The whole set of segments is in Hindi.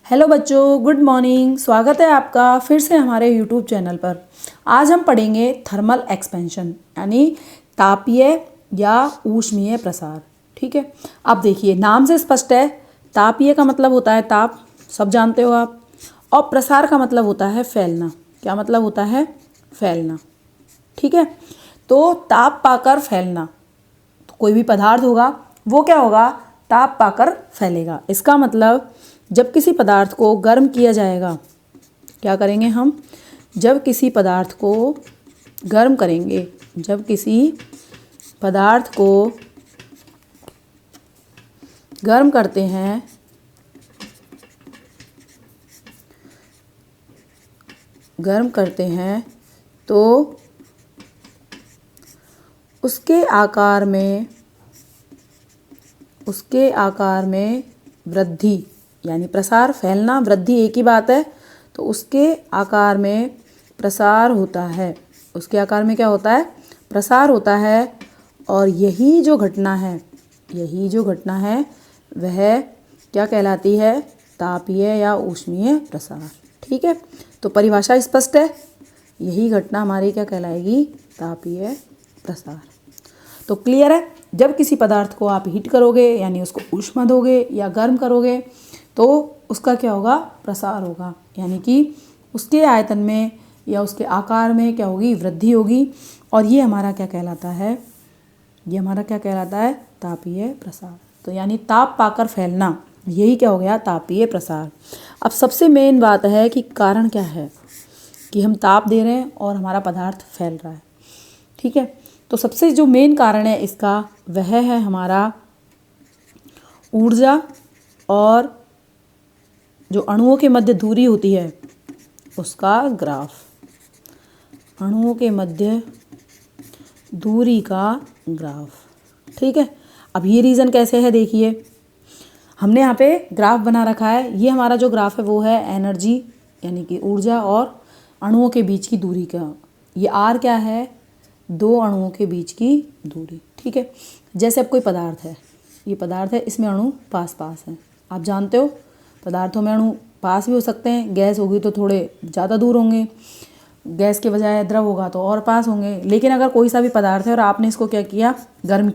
हेलो बच्चों, गुड मॉर्निंग। स्वागत है आपका फिर से हमारे यूट्यूब चैनल पर। आज हम पढ़ेंगे थर्मल एक्सपेंशन यानी तापीय या ऊष्मीय प्रसार। ठीक है, अब देखिए नाम से स्पष्ट है। तापीय का मतलब होता है ताप, सब जानते हो आप। और प्रसार का मतलब होता है फैलना। क्या मतलब होता है? फैलना। ठीक है, तो ताप पाकर फैलना। तो कोई भी पदार्थ होगा वो क्या होगा? ताप पाकर फैलेगा। इसका मतलब जब किसी पदार्थ को गर्म किया जाएगा, क्या करेंगे हम? जब किसी पदार्थ को गर्म करेंगे, जब किसी पदार्थ को गर्म करते हैं तो उसके आकार में वृद्धि, यानी प्रसार, फैलना, वृद्धि एक ही बात है। तो उसके आकार में प्रसार होता है। उसके आकार में क्या होता है? प्रसार होता है। और यही जो घटना है वह क्या कहलाती है? तापीय या ऊष्मीय प्रसार। ठीक है, तो परिभाषा स्पष्ट है। यही घटना हमारी क्या कहलाएगी? तापीय प्रसार। तो क्लियर है। जब किसी पदार्थ को आप हीट करोगे यानी उसको ऊष्मा दोगे या गर्म करोगे तो उसका क्या होगा? प्रसार होगा, यानी कि उसके आयतन में या उसके आकार में क्या होगी? वृद्धि होगी। और ये हमारा क्या कहलाता है? तापीय प्रसार। तो यानी ताप पाकर फैलना, यही क्या हो गया? तापीय प्रसार। अब सबसे मेन बात है कि कारण क्या है कि हम ताप दे रहे हैं और हमारा पदार्थ फैल रहा है। ठीक है, तो सबसे जो मेन कारण है इसका वह है हमारा ऊर्जा और जो अणुओं के मध्य दूरी होती है उसका ग्राफ। अणुओं के मध्य दूरी का ग्राफ। ठीक है, अब ये रीज़न कैसे है देखिए। हमने यहाँ पे ग्राफ बना रखा है। ये हमारा जो ग्राफ है वो है एनर्जी यानी कि ऊर्जा और अणुओं के बीच की दूरी का। ये आर क्या है? दो अणुओं के बीच की दूरी। ठीक है, जैसे अब कोई पदार्थ है, ये पदार्थ है, इसमें अणु पास पास हैं। आप जानते हो पदार्थों में अणु पास भी हो सकते हैं। गैस होगी तो थोड़े ज़्यादा दूर होंगे, गैस के बजाय द्रव होगा तो और पास होंगे। लेकिन अगर कोई सा भी पदार्थ है और आपने इसको क्या किया? गर्म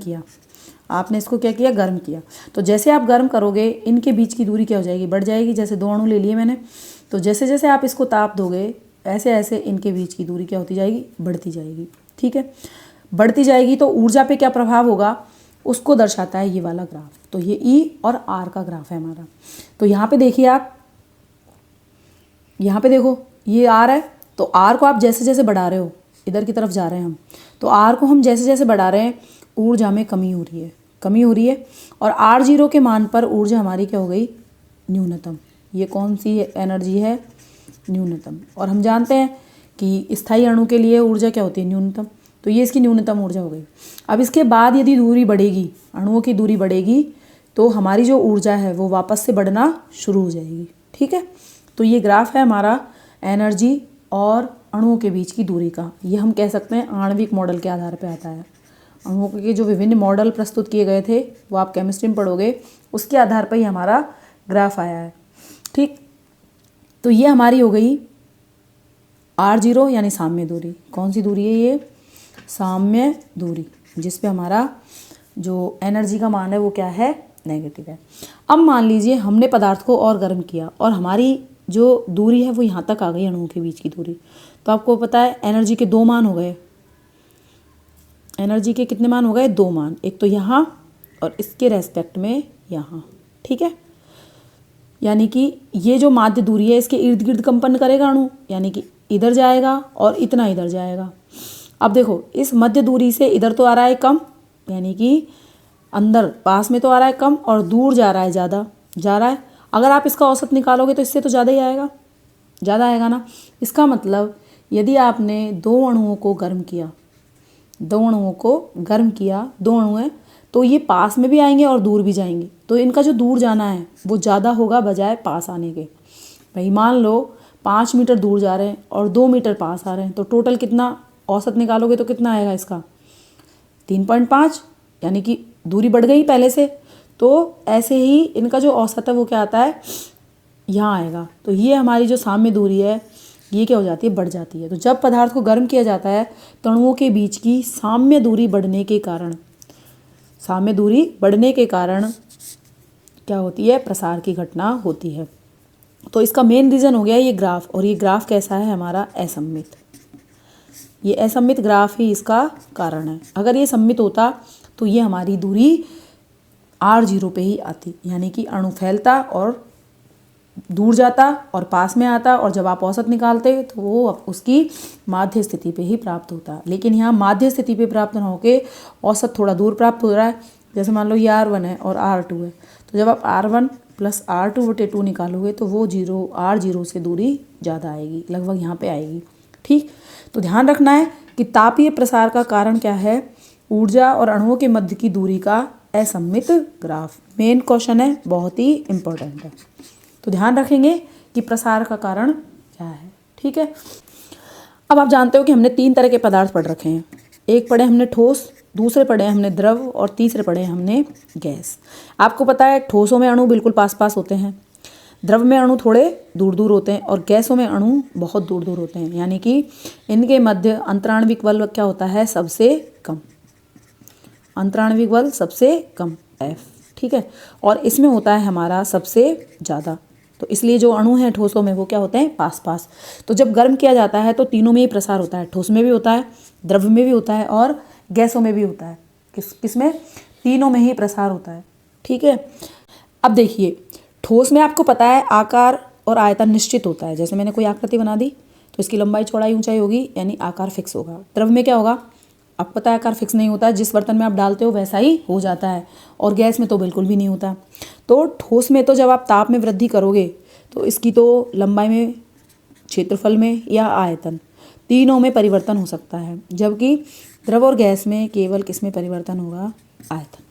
किया, तो जैसे आप गर्म करोगे इनके बीच की दूरी क्या हो जाएगी? बढ़ जाएगी। जैसे दो अणु ले लिए मैंने, तो जैसे जैसे आप इसको ताप दोगे ऐसे ऐसे इनके बीच की दूरी क्या होती जाएगी? बढ़ती जाएगी। ठीक है, बढ़ती जाएगी। तो ऊर्जा पे क्या प्रभाव होगा उसको दर्शाता है ये वाला ग्राफ। तो ये ई और आर का ग्राफ है हमारा। तो यहाँ पे देखिए, आप यहाँ पे देखो, ये आर है। तो आर को आप जैसे जैसे बढ़ा रहे हो, इधर की तरफ जा रहे हैं हम, तो आर को हम जैसे जैसे बढ़ा रहे हैं ऊर्जा में कमी हो रही है। और आर जीरो के मान पर ऊर्जा हमारी क्या हो गई? न्यूनतम। ये कौन सी एनर्जी है? न्यूनतम। और हम जानते हैं कि स्थायी अणु के लिए ऊर्जा क्या होती है? न्यूनतम। तो ये इसकी न्यूनतम ऊर्जा हो गई। अब इसके बाद यदि दूरी बढ़ेगी, अणुओं की दूरी बढ़ेगी, तो हमारी जो ऊर्जा है वो वापस से बढ़ना शुरू हो जाएगी। ठीक है, तो ये ग्राफ है हमारा एनर्जी और अणुओं के बीच की दूरी का। ये हम कह सकते हैं आणविक मॉडल के आधार पर आता है। अणुओं के जो विभिन्न मॉडल प्रस्तुत किए गए थे वो आप केमिस्ट्री में पढ़ोगे, उसके आधार पर ही हमारा ग्राफ आया है। ठीक, तो ये हमारी हो गई आर जीरो यानी साम्य दूरी। कौन सी दूरी है ये? साम्य दूरी, जिस पे हमारा जो एनर्जी का मान है वो क्या है? नेगेटिव है। अब मान लीजिए हमने पदार्थ को और गर्म किया और हमारी जो दूरी है वो यहाँ तक आ गई, अणुओं के बीच की दूरी। तो आपको पता है एनर्जी के दो मान हो गए। एनर्जी के कितने मान हो गए? दो मान, एक तो यहाँ और इसके रेस्पेक्ट में यहाँ। ठीक है, यानी कि ये जो माध्य दूरी है इसके इर्द गिर्द कंपन करेगा अणु, यानी कि इधर जाएगा और इतना इधर जाएगा। अब देखो इस मध्य दूरी से इधर तो आ रहा है कम, यानी कि अंदर पास में तो आ रहा है कम, और दूर जा रहा है ज़्यादा जा रहा है। अगर आप इसका औसत निकालोगे तो इससे तो ज़्यादा ही आएगा, ज़्यादा आएगा ना। इसका मतलब यदि आपने दो अणुओं को गर्म किया, दो अणु हैं, तो ये पास में भी आएंगे और दूर भी जाएंगे। तो इनका जो दूर जाना है वो ज़्यादा होगा बजाय पास आने के। भाई मान लो 5 मीटर दूर जा रहे हैं और 2 मीटर पास आ रहे हैं, तो टोटल कितना औसत निकालोगे तो कितना आएगा इसका? 3.5, यानी कि दूरी बढ़ गई पहले से। तो ऐसे ही इनका जो औसत है वो क्या आता है? यहाँ आएगा। तो ये हमारी जो साम्य दूरी है ये क्या हो जाती है, बढ़ जाती है। तो जब पदार्थ को गर्म किया जाता है तो अणुओं के बीच की साम्य दूरी बढ़ने के कारण क्या होती है, प्रसार की घटना होती है। तो इसका मेन रीज़न हो गया ये ग्राफ, और ये ग्राफ कैसा है हमारा, असममित। ये असममित ग्राफ ही इसका कारण है। अगर ये सममित होता तो ये हमारी दूरी r0 पे ही आती, यानी कि अणु फैलता और दूर जाता और पास में आता, और जब आप औसत निकालते तो वो उसकी माध्य स्थिति पे ही प्राप्त होता। लेकिन यहाँ माध्य स्थिति पे प्राप्त ना होके औसत थोड़ा दूर प्राप्त हो रहा है। जैसे मान लो ये r1 है और r2 है, तो जब आप r1 प्लस r2/2 निकालोगे तो वो r0 से दूरी ज़्यादा आएगी, लगभग यहाँ पे आएगी। ठीक, तो ध्यान रखना है कि तापीय प्रसार का कारण क्या है, ऊर्जा और अणुओं के मध्य की दूरी का असममित ग्राफ। मेन क्वेश्चन है, बहुत ही इंपॉर्टेंट है। तो ध्यान रखेंगे कि प्रसार का कारण क्या है। ठीक है, अब आप जानते हो कि हमने 3 तरह के पदार्थ पढ़ रखे हैं। एक पढ़े हमने ठोस, दूसरे पढ़े हमने द्रव, और तीसरे पढ़े हमने गैस। आपको पता है ठोसों में अणु बिल्कुल पास पास होते हैं, द्रव में अणु थोड़े दूर दूर होते हैं, और गैसों में अणु बहुत दूर दूर होते हैं, यानी कि इनके मध्य अंतराण्विक बल क्या होता है, सबसे कम। अंतराण्विक बल सबसे कम F। ठीक है, और इसमें होता है हमारा सबसे ज़्यादा। तो इसलिए जो अणु हैं ठोसों में वो क्या होते हैं, पास पास। तो जब गर्म किया जाता है तो तीनों में ही प्रसार होता है, ठोस में भी होता है, द्रव में भी होता है, और गैसों में भी होता है। किसमें, तीनों में ही प्रसार होता है। ठीक है, अब देखिए ठोस में आपको पता है आकार और आयतन निश्चित होता है। जैसे मैंने कोई आकृति बना दी तो इसकी लंबाई चौड़ाई ऊंचाई होगी, यानी आकार फिक्स होगा। द्रव में क्या होगा, आपको पता है आकार फिक्स नहीं होता है, जिस बर्तन में आप डालते हो वैसा ही हो जाता है, और गैस में तो बिल्कुल भी नहीं होता। तो ठोस में तो जब आप ताप में वृद्धि करोगे तो इसकी तो लंबाई में, क्षेत्रफल में या आयतन, तीनों में परिवर्तन हो सकता है, जबकि द्रव और गैस में केवल किस में परिवर्तन होगा, आयतन।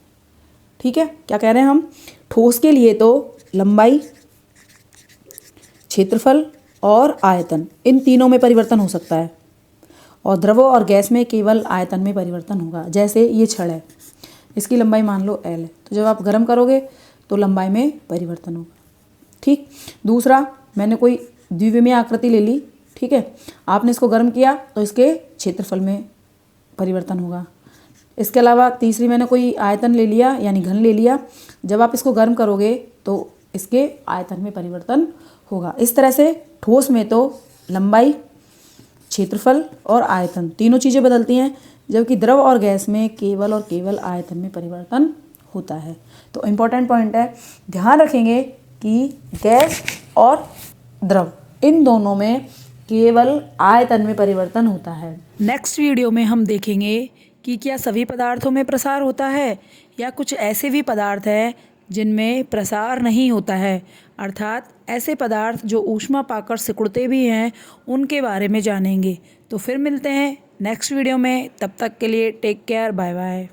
ठीक है, क्या कह रहे हैं हम, ठोस के लिए तो लंबाई, क्षेत्रफल और आयतन, इन तीनों में परिवर्तन हो सकता है, और द्रव और गैस में केवल आयतन में परिवर्तन होगा। जैसे ये छड़ है, इसकी लंबाई मान लो L है, तो जब आप गर्म करोगे तो लंबाई में परिवर्तन होगा। ठीक, दूसरा मैंने कोई द्विविमीय आकृति ले ली, ठीक है, आपने इसको गर्म किया तो इसके क्षेत्रफल में परिवर्तन होगा। इसके अलावा तीसरी मैंने कोई आयतन ले लिया, यानी घन ले लिया, जब आप इसको गर्म करोगे तो इसके आयतन में परिवर्तन होगा। इस तरह से ठोस में तो लंबाई, क्षेत्रफल और आयतन तीनों चीज़ें बदलती हैं, जबकि द्रव और गैस में केवल और केवल आयतन में परिवर्तन होता है। तो इम्पॉर्टेंट पॉइंट है, ध्यान रखेंगे कि गैस और द्रव इन दोनों में केवल आयतन में परिवर्तन होता है। नेक्स्ट वीडियो में हम देखेंगे कि क्या सभी पदार्थों में प्रसार होता है, या कुछ ऐसे भी पदार्थ हैं जिनमें प्रसार नहीं होता है, अर्थात ऐसे पदार्थ जो ऊष्मा पाकर सिकुड़ते भी हैं, उनके बारे में जानेंगे। तो फिर मिलते हैं नेक्स्ट वीडियो में, तब तक के लिए टेक केयर, बाय बाय।